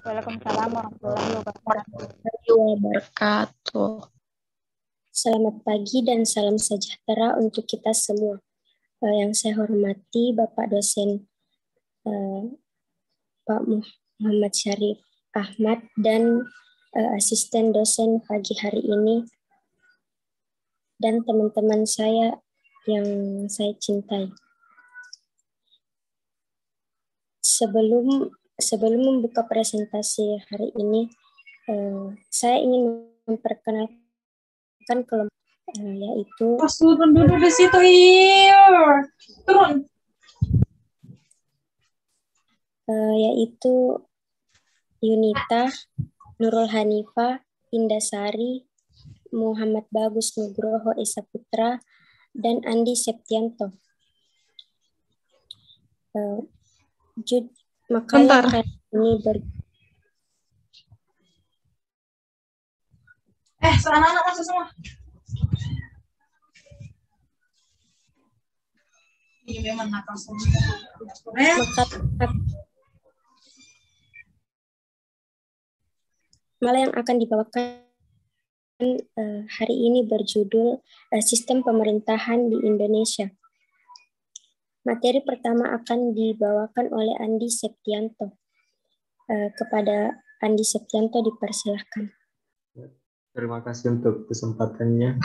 Waalaikumsalam warahmatullahi wabarakatuh. Wabarakatuh. Selamat pagi dan salam sejahtera untuk kita semua. Yang saya hormati Bapak dosen Pak Muhammad Syarif Ahmad dan asisten dosen pagi hari ini dan teman-teman saya yang saya cintai. Sebelum membuka presentasi hari ini, saya ingin memperkenalkan kelompok yaitu Turun dulu di situ, turun. Yaitu Yunita, Nurul Hanifah, Indasari, Muhammad Bagus Nugroho Esa Putra, dan Andi Septianto. Makalah kali ini anak-anak masuk semua. Ini memang nakal semua. Malah yang akan dibawakan hari ini berjudul Sistem Pemerintahan di Indonesia. Materi pertama akan dibawakan oleh Andi Septianto. Kepada Andi Septianto dipersilahkan. Terima kasih untuk kesempatannya.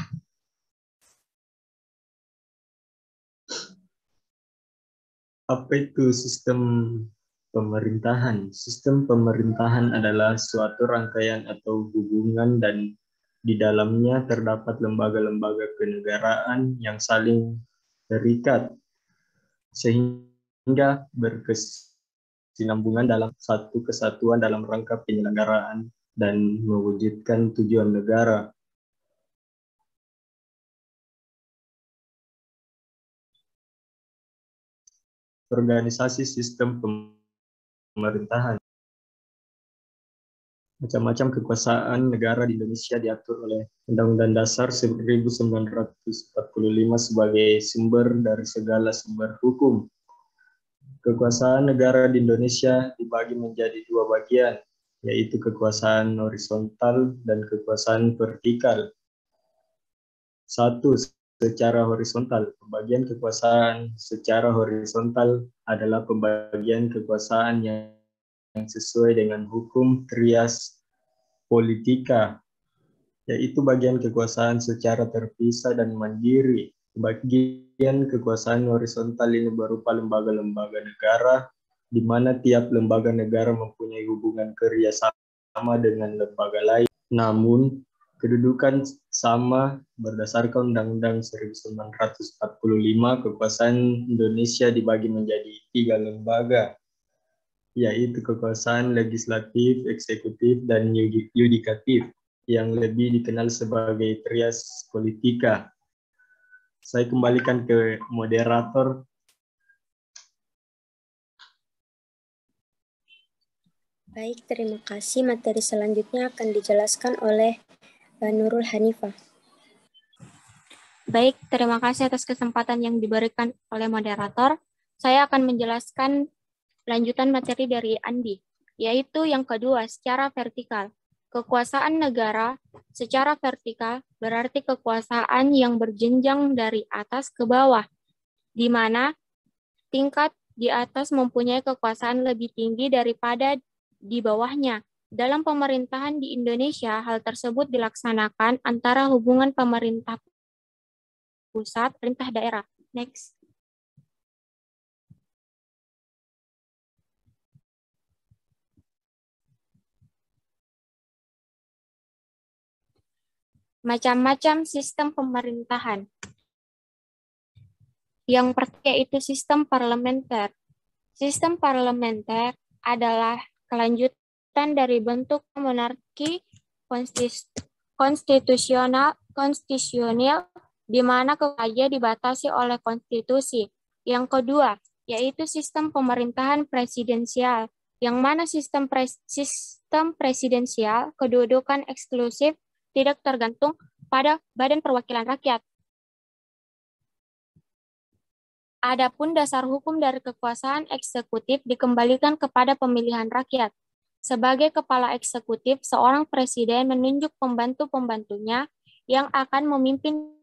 Apa itu sistem pemerintahan? Sistem pemerintahan adalah suatu rangkaian atau hubungan dan di dalamnya terdapat lembaga-lembaga kenegaraan yang saling terikat sehingga berkesinambungan dalam satu kesatuan dalam rangka penyelenggaraan dan mewujudkan tujuan negara. Organisasi sistem pemerintahan. Macam-macam kekuasaan negara di Indonesia diatur oleh Undang-Undang Dasar 1945 sebagai sumber dari segala sumber hukum. Kekuasaan negara di Indonesia dibagi menjadi dua bagian, yaitu kekuasaan horizontal dan kekuasaan vertikal. Satu, secara horizontal. Pembagian kekuasaan secara horizontal adalah pembagian kekuasaan yang sesuai dengan hukum trias politika, yaitu bagian kekuasaan secara terpisah dan mandiri. Bagian kekuasaan horizontal ini berupa lembaga-lembaga negara, di mana tiap lembaga negara mempunyai hubungan kerjasama dengan lembaga lain. Namun, kedudukan sama berdasarkan Undang-Undang 1945, kekuasaan Indonesia dibagi menjadi 3 lembaga, yaitu kekuasaan legislatif, eksekutif, dan yudikatif, yang lebih dikenal sebagai trias politika. Saya kembalikan ke moderator. Baik, terima kasih. Materi selanjutnya akan dijelaskan oleh Nurul Hanifah. Baik, terima kasih atas kesempatan yang diberikan oleh moderator. Saya akan menjelaskan lanjutan materi dari Andi, yaitu yang kedua, secara vertikal. Kekuasaan negara secara vertikal berarti kekuasaan yang berjenjang dari atas ke bawah, di mana tingkat di atas mempunyai kekuasaan lebih tinggi daripada di bawahnya. Dalam pemerintahan di Indonesia, hal tersebut dilaksanakan antara hubungan pemerintah pusat, pemerintah daerah. Next. Macam-macam sistem pemerintahan. Yang pertama yaitu sistem parlementer. Sistem parlementer adalah kelanjutan dari bentuk monarki konstitusional di mana kekuasaan dibatasi oleh konstitusi. Yang kedua yaitu sistem pemerintahan presidensial, yang mana sistem presidensial kedudukan eksklusif tidak tergantung pada Badan Perwakilan Rakyat. Adapun dasar hukum dari kekuasaan eksekutif dikembalikan kepada pemilihan rakyat. Sebagai kepala eksekutif, seorang presiden menunjuk pembantu-pembantunya yang akan memimpin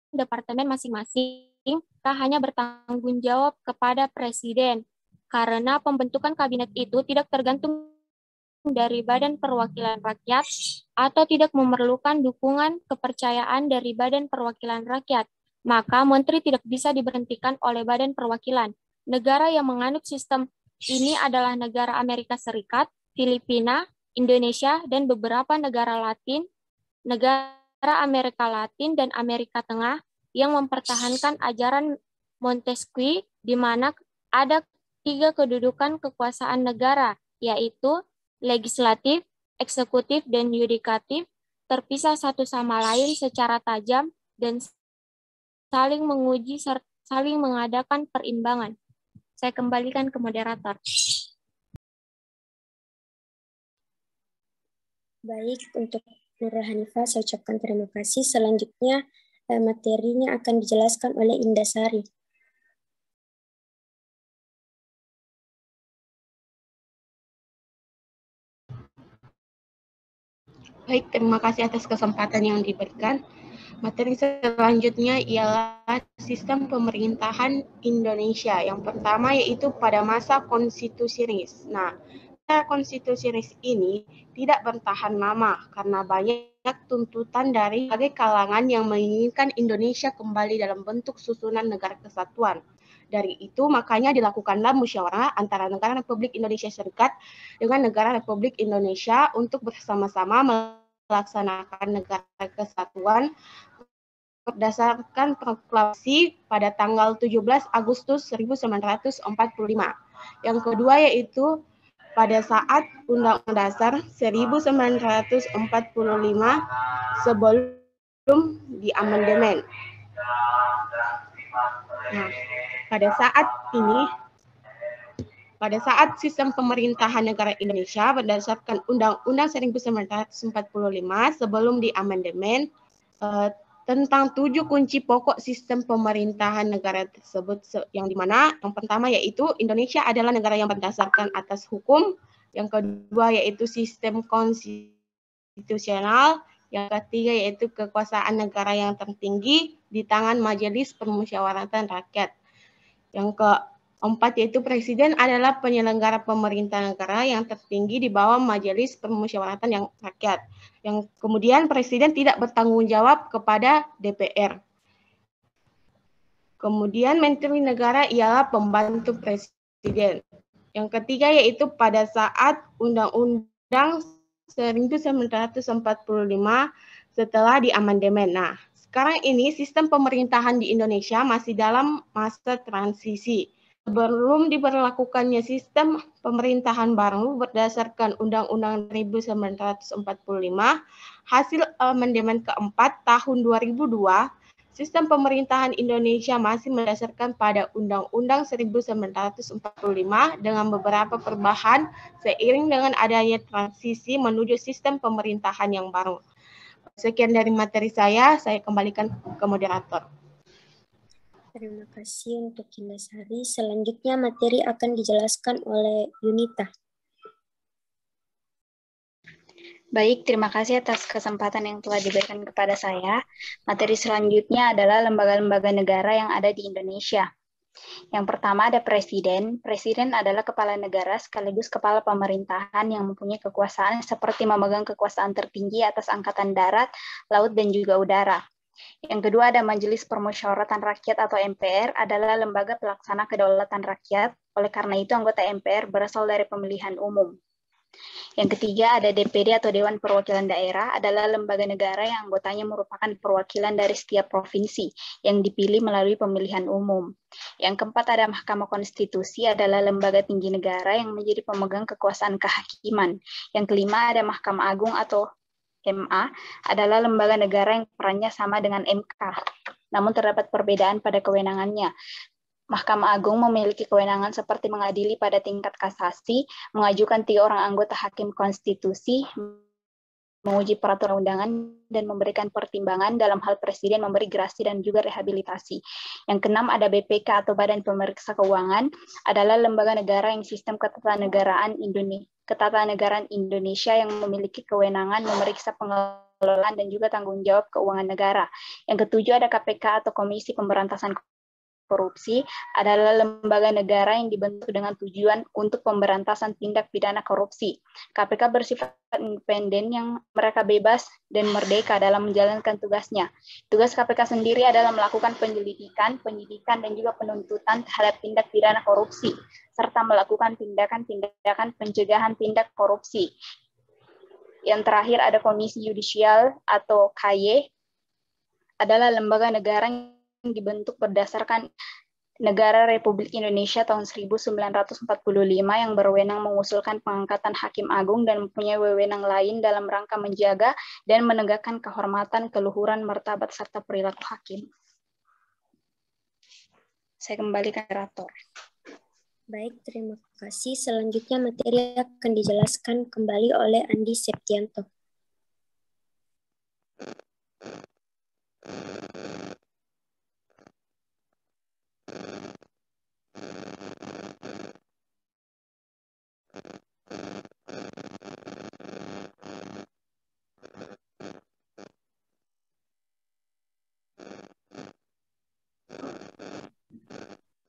departemen masing-masing, tak hanya bertanggung jawab kepada presiden, karena pembentukan kabinet itu tidak tergantung dari Badan Perwakilan Rakyat atau tidak memerlukan dukungan kepercayaan dari Badan Perwakilan Rakyat, maka menteri tidak bisa diberhentikan oleh Badan Perwakilan. Negara yang menganut sistem ini adalah negara Amerika Serikat, Filipina, Indonesia, dan beberapa negara Latin, negara Amerika Latin dan Amerika Tengah yang mempertahankan ajaran Montesquieu, di mana ada 3 kedudukan kekuasaan negara, yaitu legislatif, eksekutif, dan yudikatif, terpisah satu sama lain secara tajam dan saling menguji serta saling mengadakan perimbangan. Saya kembalikan ke moderator. Baik, untuk Nurul Hanifah saya ucapkan terima kasih. Selanjutnya materinya akan dijelaskan oleh Indah Sari. Baik, terima kasih atas kesempatan yang diberikan. Materi selanjutnya ialah sistem pemerintahan Indonesia. Yang pertama yaitu pada masa konstitusionalis. Nah, konstitusionalis ini tidak bertahan lama karena banyak tuntutan dari berbagai kalangan yang menginginkan Indonesia kembali dalam bentuk susunan negara kesatuan. Dari itu, makanya dilakukanlah musyawarah antara negara Republik Indonesia Serikat dengan negara Republik Indonesia untuk bersama-sama melaksanakan negara kesatuan berdasarkan proklamasi pada tanggal 17 Agustus 1945. Yang kedua yaitu pada saat Undang-Undang Dasar 1945 sebelum diamandemen. Nah, pada saat sistem pemerintahan negara Indonesia berdasarkan Undang-Undang 1945 sebelum diamandemen tentang 7 kunci pokok sistem pemerintahan negara tersebut, yang dimana yang pertama yaitu Indonesia adalah negara yang berdasarkan atas hukum, yang kedua yaitu sistem konstitusional, yang ketiga yaitu kekuasaan negara yang tertinggi di tangan Majelis Permusyawaratan Rakyat, yang keempat yaitu presiden adalah penyelenggara pemerintah negara yang tertinggi di bawah Majelis Permusyawaratan yang Rakyat. Yang kemudian presiden tidak bertanggung jawab kepada DPR. Kemudian menteri negara ialah pembantu presiden. Yang ketiga yaitu pada saat Undang-Undang 1945 setelah diamandemen. Nah, sekarang ini sistem pemerintahan di Indonesia masih dalam masa transisi. Sebelum diberlakukannya sistem pemerintahan baru berdasarkan Undang-Undang 1945, hasil amandemen keempat tahun 2002, sistem pemerintahan Indonesia masih berdasarkan pada Undang-Undang 1945 dengan beberapa perubahan seiring dengan adanya transisi menuju sistem pemerintahan yang baru. Sekian dari materi saya kembalikan ke moderator. Terima kasih untuk Indah Sari. Selanjutnya materi akan dijelaskan oleh Yunita. Baik, terima kasih atas kesempatan yang telah diberikan kepada saya. Materi selanjutnya adalah lembaga-lembaga negara yang ada di Indonesia. Yang pertama ada presiden. Presiden adalah kepala negara sekaligus kepala pemerintahan yang mempunyai kekuasaan seperti memegang kekuasaan tertinggi atas angkatan darat, laut, dan juga udara. Yang kedua ada Majelis Permusyawaratan Rakyat atau MPR adalah lembaga pelaksana kedaulatan rakyat. Oleh karena itu anggota MPR berasal dari pemilihan umum. Yang ketiga ada DPD atau Dewan Perwakilan Daerah adalah lembaga negara yang anggotanya merupakan perwakilan dari setiap provinsi yang dipilih melalui pemilihan umum. Yang keempat ada Mahkamah Konstitusi adalah lembaga tinggi negara yang menjadi pemegang kekuasaan kehakiman. Yang kelima ada Mahkamah Agung atau MA adalah lembaga negara yang perannya sama dengan MK, namun terdapat perbedaan pada kewenangannya. Mahkamah Agung memiliki kewenangan seperti mengadili pada tingkat kasasi, mengajukan 3 orang anggota hakim konstitusi, menguji peraturan undangan dan memberikan pertimbangan dalam hal presiden memberi gerasi dan juga rehabilitasi. Yang keenam ada BPK atau Badan Pemeriksa Keuangan, adalah lembaga negara yang sistem ketatanegaraan Indonesia yang memiliki kewenangan memeriksa pengelolaan dan juga tanggung jawab keuangan negara. Yang ketujuh ada KPK atau Komisi Pemberantasan Korupsi, adalah lembaga negara yang dibentuk dengan tujuan untuk pemberantasan tindak pidana korupsi. KPK bersifat independen yang mereka bebas dan merdeka dalam menjalankan tugasnya. Tugas KPK sendiri adalah melakukan penyelidikan, penyidikan, dan juga penuntutan terhadap tindak pidana korupsi, serta melakukan tindakan-tindakan pencegahan tindak korupsi. Yang terakhir ada Komisi Yudisial atau KY, adalah lembaga negara yang dibentuk berdasarkan Negara Republik Indonesia tahun 1945 yang berwenang mengusulkan pengangkatan Hakim Agung dan mempunyai wewenang lain dalam rangka menjaga dan menegakkan kehormatan, keluhuran, martabat, serta perilaku hakim. Saya kembali ke moderator. Baik, terima kasih. Selanjutnya materi akan dijelaskan kembali oleh Andi Septianto.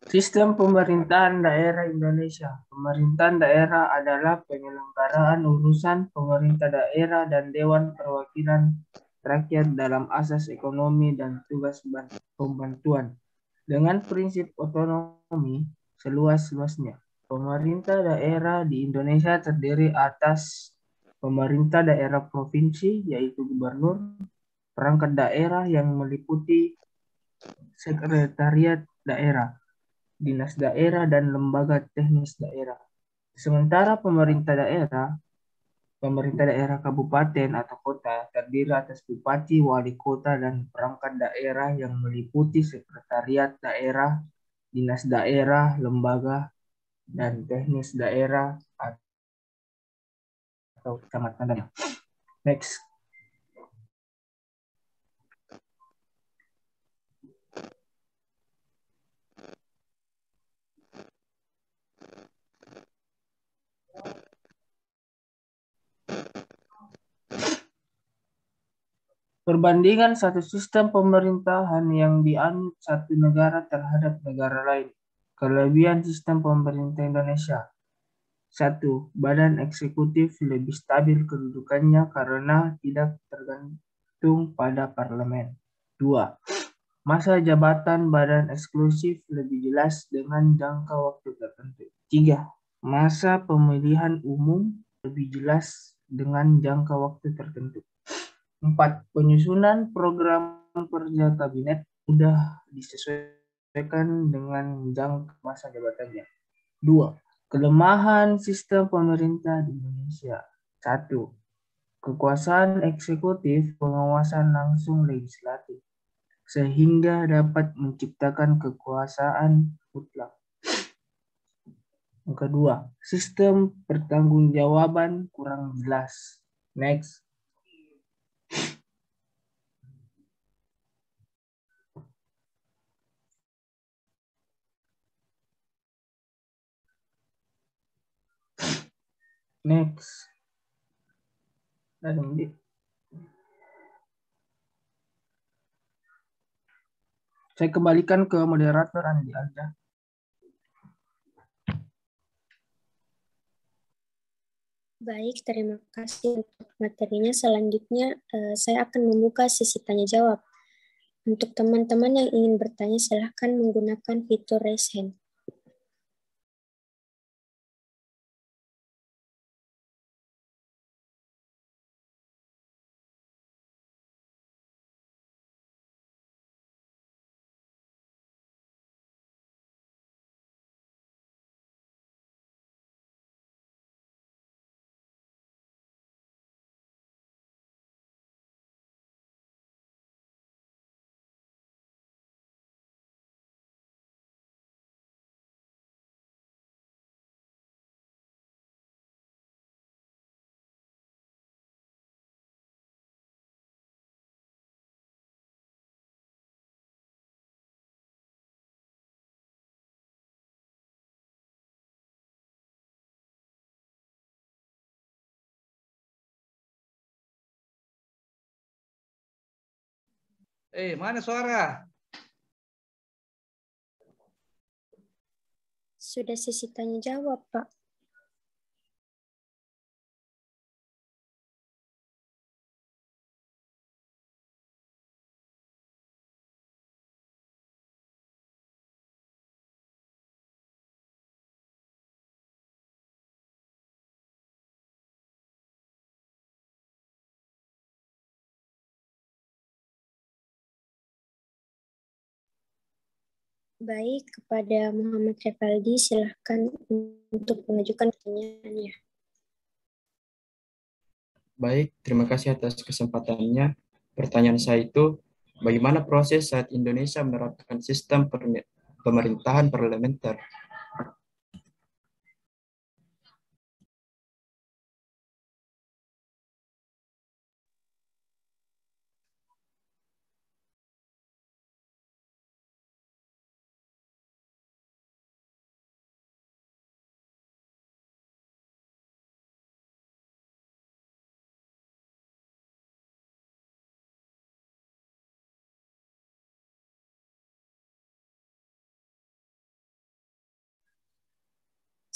Sistem pemerintahan daerah Indonesia. Pemerintahan daerah adalah penyelenggaraan urusan pemerintah daerah dan Dewan Perwakilan Rakyat dalam asas ekonomi dan tugas pembantuan. Dengan prinsip otonomi seluas-luasnya. Pemerintah daerah di Indonesia terdiri atas pemerintah daerah provinsi, yaitu gubernur, perangkat daerah yang meliputi sekretariat daerah, dinas daerah, dan lembaga teknis daerah. Sementara pemerintah daerah kabupaten atau kota terdiri atas bupati, wali kota, dan perangkat daerah yang meliputi sekretariat daerah, dinas daerah, lembaga, dan teknis daerah atau kecamatan. Next. Perbandingan satu sistem pemerintahan yang dianut satu negara terhadap negara lain. Kelebihan sistem pemerintah Indonesia. 1. Badan eksekutif lebih stabil kedudukannya karena tidak tergantung pada parlemen. 2. Masa jabatan badan eksklusif lebih jelas dengan jangka waktu tertentu. 3. Masa pemilihan umum lebih jelas dengan jangka waktu tertentu. 4. Penyusunan program kerja kabinet mudah disesuaikan dengan jangka masa jabatannya. 2. Kelemahan sistem pemerintah di Indonesia. 1. Kekuasaan eksekutif pengawasan langsung legislatif, sehingga dapat menciptakan kekuasaan mutlak. Yang kedua, sistem pertanggungjawaban kurang jelas. Next. Next. Saya kembalikan ke moderator Andi Alda. Baik, terima kasih untuk materinya. Selanjutnya saya akan membuka sesi tanya jawab. Untuk teman-teman yang ingin bertanya, silahkan menggunakan fitur raise hand. Mana suara? Sudah sesi tanya jawab, Pak. Baik, kepada Muhammad Revaldi, silahkan untuk mengajukan pertanyaannya. Baik, terima kasih atas kesempatannya. Pertanyaan saya itu, bagaimana proses saat Indonesia menerapkan sistem pemerintahan parlementer?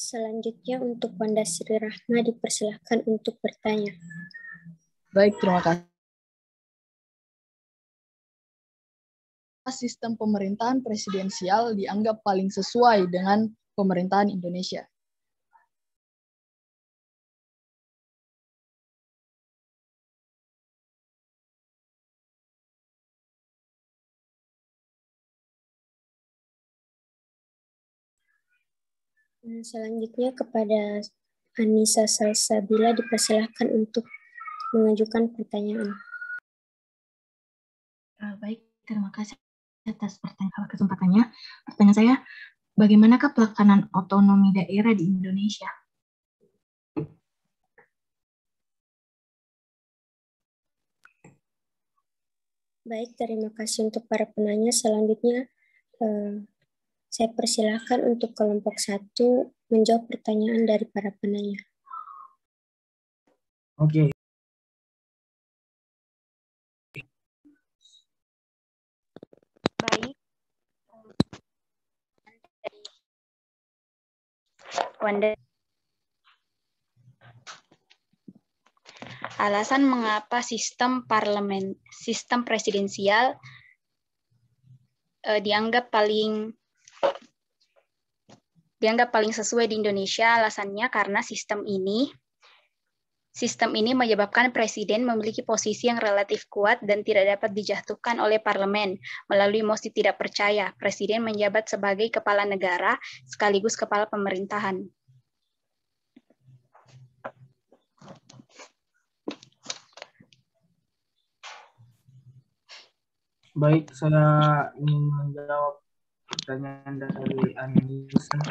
Selanjutnya untuk Wanda Sri Rahma dipersilahkan untuk bertanya. Baik, terima kasih. Sistem pemerintahan presidensial dianggap paling sesuai dengan pemerintahan Indonesia. Selanjutnya kepada Anissa Salsabila dipersilahkan untuk mengajukan pertanyaan. Baik, terima kasih atas kesempatannya. Pertanyaan saya, bagaimanakah pelaksanaan otonomi daerah di Indonesia? Baik, terima kasih untuk para penanya. Selanjutnya, saya persilahkan untuk kelompok 1 menjawab pertanyaan dari para penanya. Oke. Baik. Wanda. Alasan mengapa sistem presidensial dianggap paling sesuai di Indonesia, alasannya karena sistem ini menyebabkan presiden memiliki posisi yang relatif kuat dan tidak dapat dijatuhkan oleh parlemen. Melalui mosi tidak percaya, presiden menjabat sebagai kepala negara sekaligus kepala pemerintahan. Baik, saya ingin menjawab pertanyaan dari Anissa.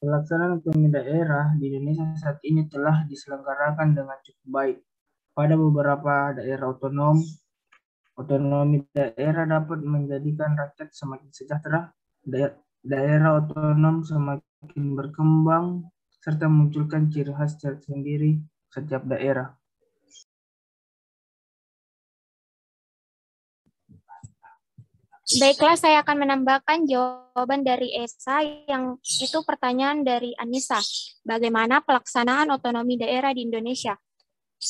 Pelaksanaan otonomi daerah di Indonesia saat ini telah diselenggarakan dengan cukup baik. Pada beberapa daerah otonomi daerah dapat menjadikan rakyat semakin sejahtera, daerah otonom semakin berkembang, serta memunculkan ciri khas tersendiri setiap daerah. Baiklah, saya akan menambahkan jawaban dari Esa yang itu pertanyaan dari Anissa. Bagaimana pelaksanaan otonomi daerah di Indonesia?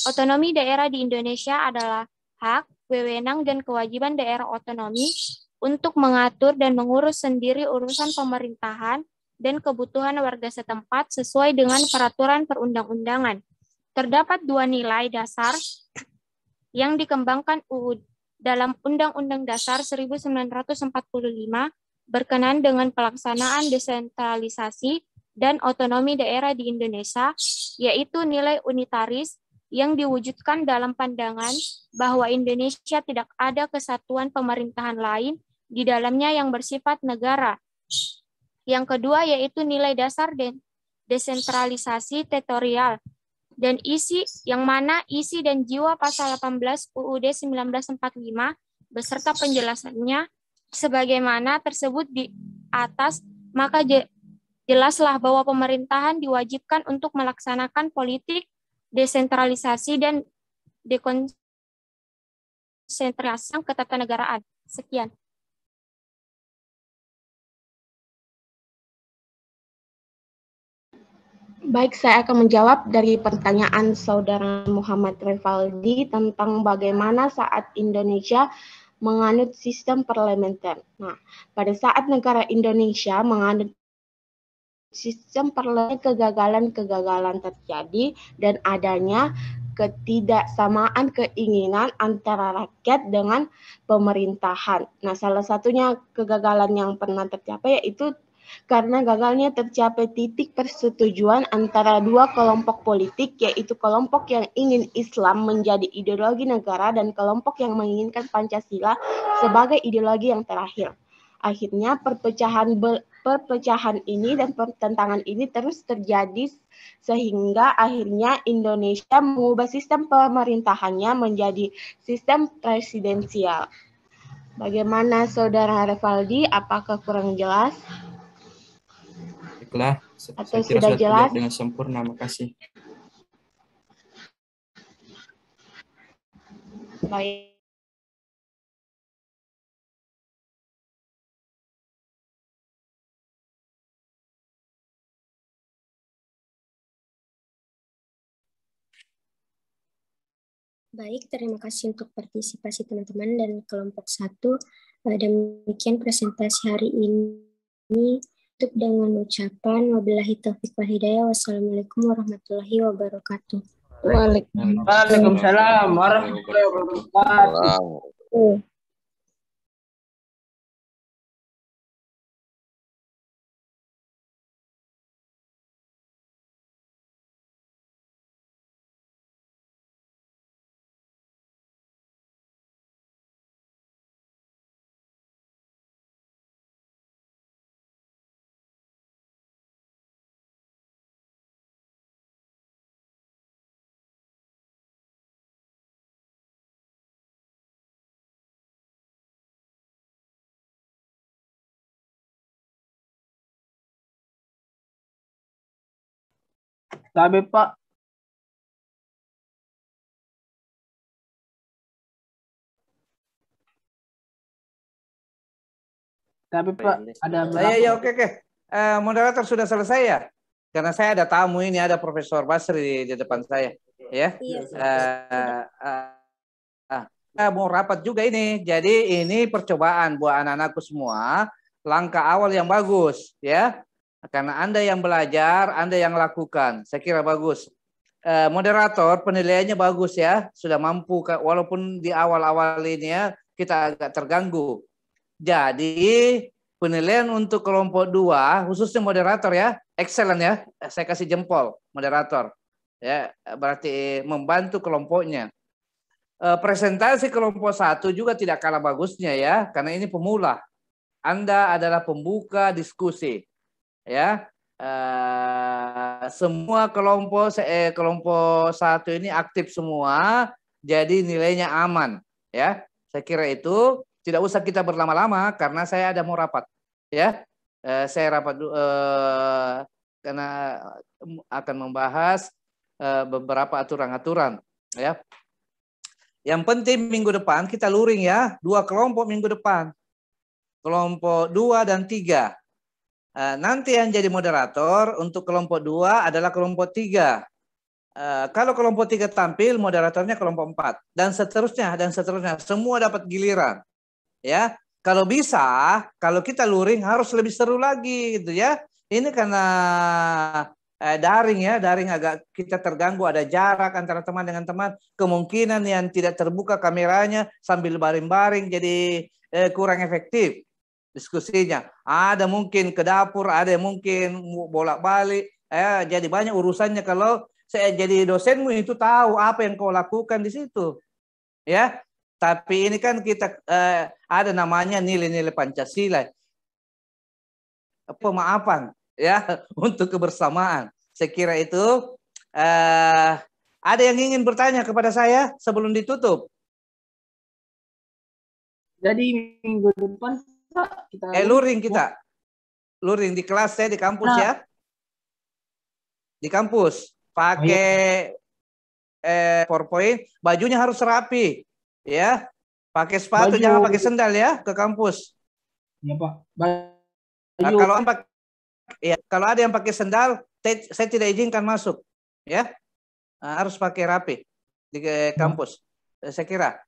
Otonomi daerah di Indonesia adalah hak, wewenang, dan kewajiban daerah otonomi untuk mengatur dan mengurus sendiri urusan pemerintahan dan kebutuhan warga setempat sesuai dengan peraturan perundang-undangan. Terdapat 2 nilai dasar yang dikembangkan UUD dalam Undang-Undang Dasar 1945 berkenaan dengan pelaksanaan desentralisasi dan otonomi daerah di Indonesia, yaitu nilai unitaris yang diwujudkan dalam pandangan bahwa Indonesia tidak ada kesatuan pemerintahan lain di dalamnya yang bersifat negara. Yang kedua yaitu nilai dasar desentralisasi teritorial, dan isi dan jiwa pasal 18 UUD 1945 beserta penjelasannya sebagaimana tersebut di atas, maka jelaslah bahwa pemerintahan diwajibkan untuk melaksanakan politik desentralisasi dan konsentrasi ketatanegaraan. Sekian. Baik, saya akan menjawab dari pertanyaan Saudara Muhammad Rivaldi tentang bagaimana saat Indonesia menganut sistem parlementer. Nah, pada saat negara Indonesia menganut sistem parlementer, kegagalan-kegagalan terjadi dan adanya ketidaksamaan keinginan antara rakyat dengan pemerintahan. Nah, salah satunya kegagalan yang pernah tercapai yaitu karena gagalnya tercapai titik persetujuan antara dua kelompok politik, yaitu kelompok yang ingin Islam menjadi ideologi negara dan kelompok yang menginginkan Pancasila sebagai ideologi yang terakhir. Akhirnya perpecahan ini dan pertentangan ini terus terjadi sehingga akhirnya Indonesia mengubah sistem pemerintahannya menjadi sistem presidensial. Bagaimana Saudara Rivaldi? Apakah kurang jelas? Baiklah, Atau saya kira sudah sudah jelas? terjawab dengan sempurna. Makasih. Baik. Baik, terima kasih untuk partisipasi teman-teman dan kelompok 1. Demikian presentasi hari ini. Tutup dengan ucapan wabillahi taufiq wal hidayah. Wassalamualaikum warahmatullahi wabarakatuh. Waalaikumsalam warahmatullahi wabarakatuh. Sabi Pak. Tapi Pak, ada ya oke. Moderator sudah selesai ya? Karena saya ada tamu ini, ada Profesor Basri di depan saya. Ya. Mau rapat juga ini. Jadi ini percobaan buat anak-anakku semua. Langkah awal yang bagus, ya. Karena Anda yang belajar, Anda yang lakukan. Saya kira bagus. Moderator penilaiannya bagus ya. Sudah mampu, walaupun di awal-awal ini ya kita agak terganggu. Jadi penilaian untuk kelompok 2 khususnya moderator ya, excellent ya. Saya kasih jempol moderator. Ya, berarti membantu kelompoknya. Presentasi kelompok 1 juga tidak kalah bagusnya ya, karena ini pemula. Anda adalah pembuka diskusi. Ya. Semua kelompok 1 ini aktif semua, jadi nilainya aman ya. Saya kira itu tidak usah kita berlama-lama karena saya ada mau rapat ya. Saya rapat karena akan membahas beberapa aturan-aturan ya. Yang penting minggu depan kita luring ya, 2 kelompok minggu depan. Kelompok 2 dan 3. Nanti yang jadi moderator untuk kelompok 2 adalah kelompok 3. Kalau kelompok 3 tampil, moderatornya kelompok 4 dan seterusnya. Semua dapat giliran. Ya, kalau bisa, kalau kita luring harus lebih seru lagi gitu ya. Ini karena daring ya, daring agak kita terganggu, ada jarak antara teman dengan teman. Kemungkinan yang tidak terbuka kameranya sambil baring-baring jadi kurang efektif diskusinya. Ada mungkin ke dapur, ada yang mungkin bolak-balik. Jadi banyak urusannya kalau saya jadi dosenmu itu tahu apa yang kau lakukan di situ. Ya. Tapi ini kan kita ada namanya nilai-nilai Pancasila. Pemaafan ya untuk kebersamaan. Saya kira itu ada yang ingin bertanya kepada saya sebelum ditutup. Jadi minggu depan kita luring kita. Luring di kelas saya di kampus ya. Di kampus pakai PowerPoint, bajunya harus rapi. Ya, Pakai sepatu, Baju. jangan pakai sendal ya ke kampus. Ya Pak. Nah, kalau ada yang pakai sendal, saya tidak izinkan masuk, ya. Harus pakai rapi di kampus. Saya kira.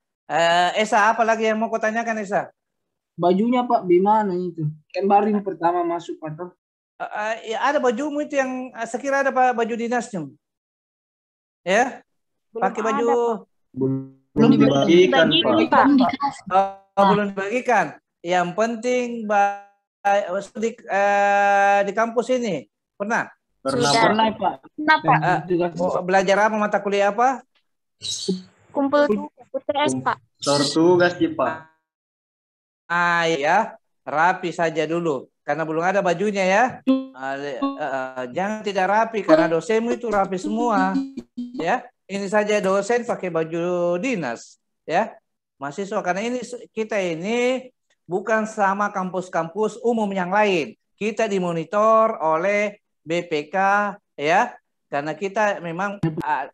Esa, apa lagi yang mau kau tanyakan, Esa? Bajunya Pak, gimana itu? Kan baru ini pertama masuk Pak. Ya, ada bajumu itu yang saya kira ada baju dinasnya. Ya, pakai baju. Belum dibagikan, Pak. Belum dibagikan. Yang penting di kampus ini pernah? Pernah Pak. Kenapa? Belajar apa, mata kuliah apa? Kumpul UTS, Pak. Tugas, Pak. Ya, rapi saja dulu karena belum ada bajunya ya. Jangan tidak rapi karena dosenmu itu rapi semua. Ya, ini saja dosen pakai baju dinas, ya. Mahasiswa karena ini kita ini bukan sama kampus-kampus umum yang lain. Kita dimonitor oleh BPK, ya. Karena kita memang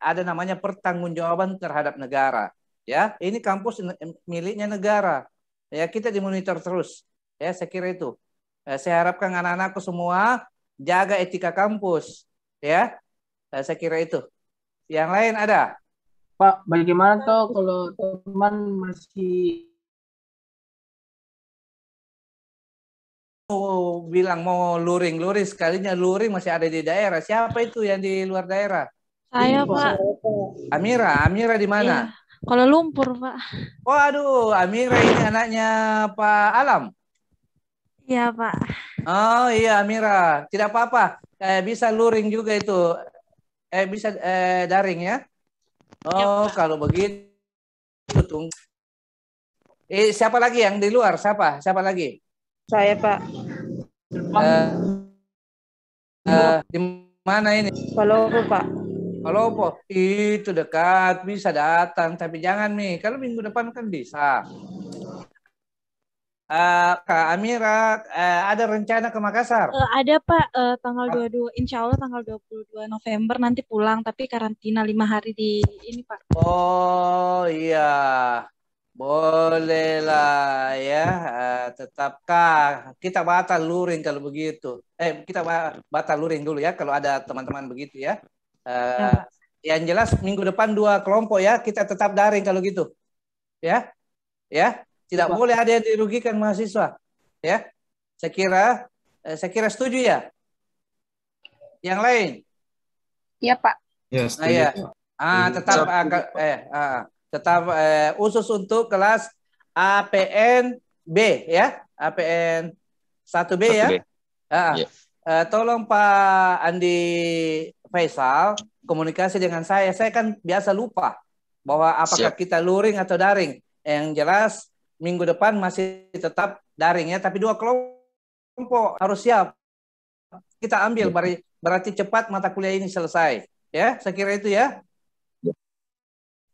ada namanya pertanggungjawaban terhadap negara, ya. Ini kampus miliknya negara. Ya, kita dimonitor terus. Ya, saya kira itu. Saya harapkan anak-anakku semua jaga etika kampus. Ya, saya kira itu. Yang lain ada? Pak, bagaimana toh kalau teman masih bilang mau luring sekalinya luring masih ada di daerah. Siapa itu yang di luar daerah? Saya, Pak. Amira di mana? Iya. Kuala Lumpur, Pak. Waduh, Amira ini anaknya Pak Alam. Iya, Pak. Oh iya, Amira. Tidak apa-apa. Bisa luring juga itu. Bisa daring ya. Oh, ya, kalau begitu tunggu. Siapa lagi yang di luar? Siapa lagi? Saya, Pak. Di mana ini? Palopo, Pak. Palopo itu dekat, bisa datang, tapi jangan nih. Kalau minggu depan kan bisa. Kak Amira, ada rencana ke Makassar? Ada Pak, tanggal 22, insya Allah tanggal 22 November nanti pulang, tapi karantina 5 hari di ini Pak. Oh iya, boleh lah ya. Tetapkah kita batal luring kalau begitu? Kita batal luring dulu ya kalau ada teman-teman begitu ya. Yang jelas minggu depan 2 kelompok ya, kita tetap daring kalau gitu. Ya. Tidak boleh ada yang dirugikan mahasiswa. Ya. Saya kira setuju ya. Yang lain? Iya, Pak. Ya, setuju. Tetap khusus untuk kelas APN-B ya. APN 1B ya. Tolong Pak Andi Faisal komunikasi dengan saya. Saya kan biasa lupa bahwa apakah kita luring atau daring. Yang jelas minggu depan masih tetap daring ya, tapi 2 kelompok harus siap. Kita ambil berarti cepat mata kuliah ini selesai. Ya, saya kira itu ya.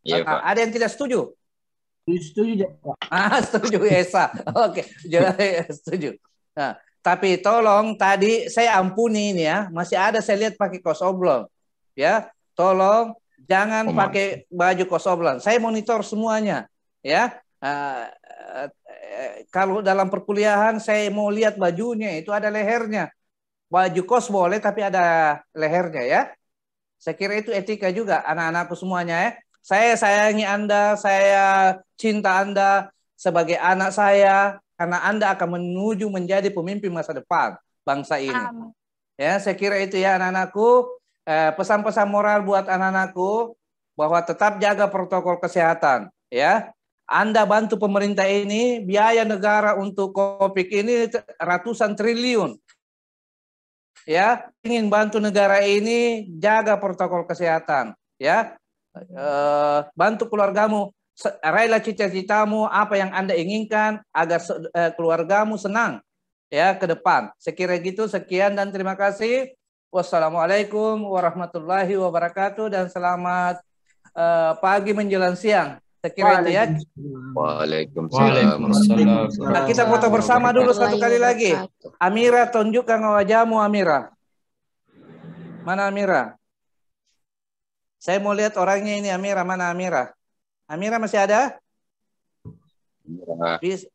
Pak. Ada yang tidak setuju? Setuju, Pak. Setuju Esa. Oke, setuju. Nah, tapi tolong tadi saya ampuni ini ya, masih ada saya lihat pakai kaos oblong. Ya, tolong jangan pakai baju kaos oblong. Saya monitor semuanya, ya. Kalau dalam perkuliahan saya mau lihat bajunya itu ada lehernya. Baju kos boleh tapi ada lehernya ya. Saya kira itu etika juga anak-anakku semuanya ya. Saya sayangi Anda, saya cinta Anda sebagai anak saya karena Anda akan menuju menjadi pemimpin masa depan bangsa ini. Ya, saya kira itu ya anak-anakku. Pesan-pesan moral buat anak-anakku bahwa tetap jaga protokol kesehatan ya. Anda bantu pemerintah ini, biaya negara untuk COVID ini ratusan triliun. Ya, ingin bantu negara ini jaga protokol kesehatan ya. Bantu keluargamu, raihlah cita-citamu, apa yang Anda inginkan agar keluargamu senang ya ke depan. Sekira gitu, sekian dan terima kasih. Wassalamualaikum warahmatullahi wabarakatuh dan selamat pagi menjelang siang. Sekira itu ya. Waalaikumsalam. Nah, kita foto bersama dulu satu kali lagi. Amira, tunjukkan wajahmu Amira. Mana Amira? Saya mau lihat orangnya ini Amira. Mana Amira? Amira masih ada? Bis-